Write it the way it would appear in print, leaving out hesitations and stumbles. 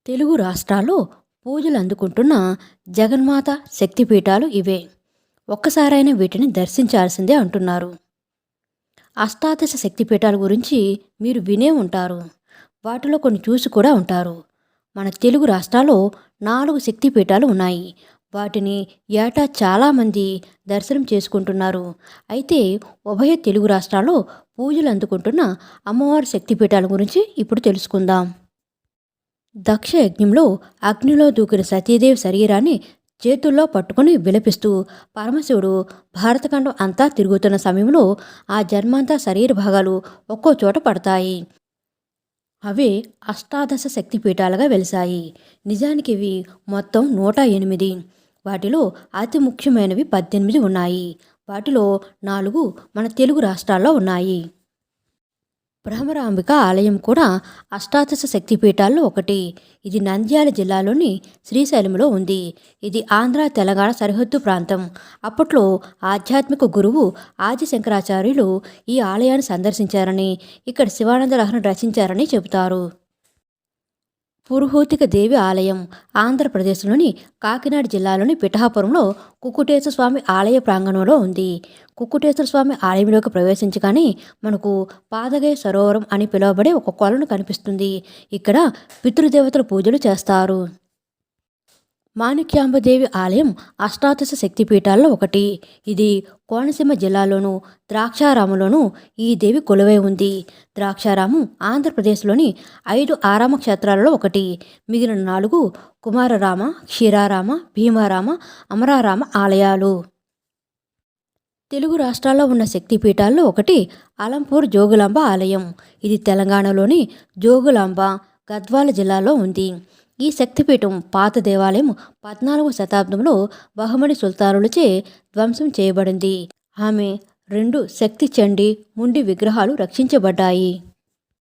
తెలుగు రాష్ట్రాల్లో పూజలు అందుకుంటున్న జగన్మాత శక్తిపీఠాలు ఇవే. ఒక్కసారైనా వీటిని దర్శించాల్సిందే అంటున్నారు. అష్టాదశ శక్తిపీఠాల గురించి మీరు వినే ఉంటారు. వాటిలో కొన్ని చూసి కూడా ఉంటారు. మన తెలుగు రాష్ట్రాల్లో 4 శక్తిపీఠాలు ఉన్నాయి. వాటిని ఏటా చాలామంది దర్శనం చేసుకుంటున్నారు. అయితే ఉభయ తెలుగు రాష్ట్రాల్లో పూజలు అందుకుంటున్న అమ్మవారి శక్తిపీఠాల గురించి ఇప్పుడు తెలుసుకుందాం. దక్ష యజ్ఞంలో అగ్నిలో దూకిన సతీదేవి శరీరాన్ని చేతుల్లో పట్టుకుని విలపిస్తూ పరమశివుడు భారతఖండం అంతా తిరుగుతున్న సమయంలో ఆ జన్మంతా శరీర భాగాలు ఒక్కో చోట పడతాయి. అవే అష్టాదశ శక్తిపీఠాలుగా వెలిశాయి. నిజానికి ఇవి మొత్తం 108. వాటిలో అతి ముఖ్యమైనవి 18 ఉన్నాయి. వాటిలో 4 మన తెలుగు రాష్ట్రాల్లో ఉన్నాయి. భ్రమరాంబిక ఆలయం కూడా అష్టాదశ శక్తిపీఠాల్లో ఒకటి. ఇది నంద్యాల జిల్లాలోని శ్రీశైలంలో ఉంది. ఇది ఆంధ్ర తెలంగాణ సరిహద్దు ప్రాంతం. అప్పట్లో ఆధ్యాత్మిక గురువు ఆది శంకరాచార్యులు ఈ ఆలయాన్ని సందర్శించారని, ఇక్కడ శివానంద లహరిని రచించారని చెబుతారు. పురుహూతిక దేవి ఆలయం ఆంధ్రప్రదేశ్లోని కాకినాడ జిల్లాలోని పిఠాపురంలో కుక్కుటేశ్వర స్వామి ఆలయ ప్రాంగణంలో ఉంది. కుక్కుటేశ్వర స్వామి ఆలయంలోకి ప్రవేశించగానే మనకు పాదగయ సరోవరం అని పిలువబడే ఒక కొలను కనిపిస్తుంది. ఇక్కడ పితృదేవతల పూజలు చేస్తారు. మాణిక్యాంబదేవి ఆలయం అష్టాదశ శక్తిపీఠాల్లో ఒకటి. ఇది కోనసీమ జిల్లాలోను ద్రాక్షారామంలోనూ ఈ దేవి కొలువై ఉంది. ద్రాక్షారామం ఆంధ్రప్రదేశ్లోని 5 ఆరామ క్షేత్రాలలో ఒకటి. మిగిలిన 4 కుమారరామ, క్షీరారామ, భీమారామ, అమరారామ ఆలయాలు. తెలుగు రాష్ట్రాల్లో ఉన్న శక్తిపీఠాల్లో ఒకటి అలంపూర్ జోగులాంబ ఆలయం. ఇది తెలంగాణలోని జోగులాంబ, గద్వాల జిల్లాలో ఉంది. ఈ శక్తిపీఠం పాత దేవాలయం 14వ శతాబ్దంలో బహమని సుల్తానులచే ధ్వంసం చేయబడింది. ఆమె 2 శక్తి చండి, ముండి విగ్రహాలు రక్షించబడ్డాయి.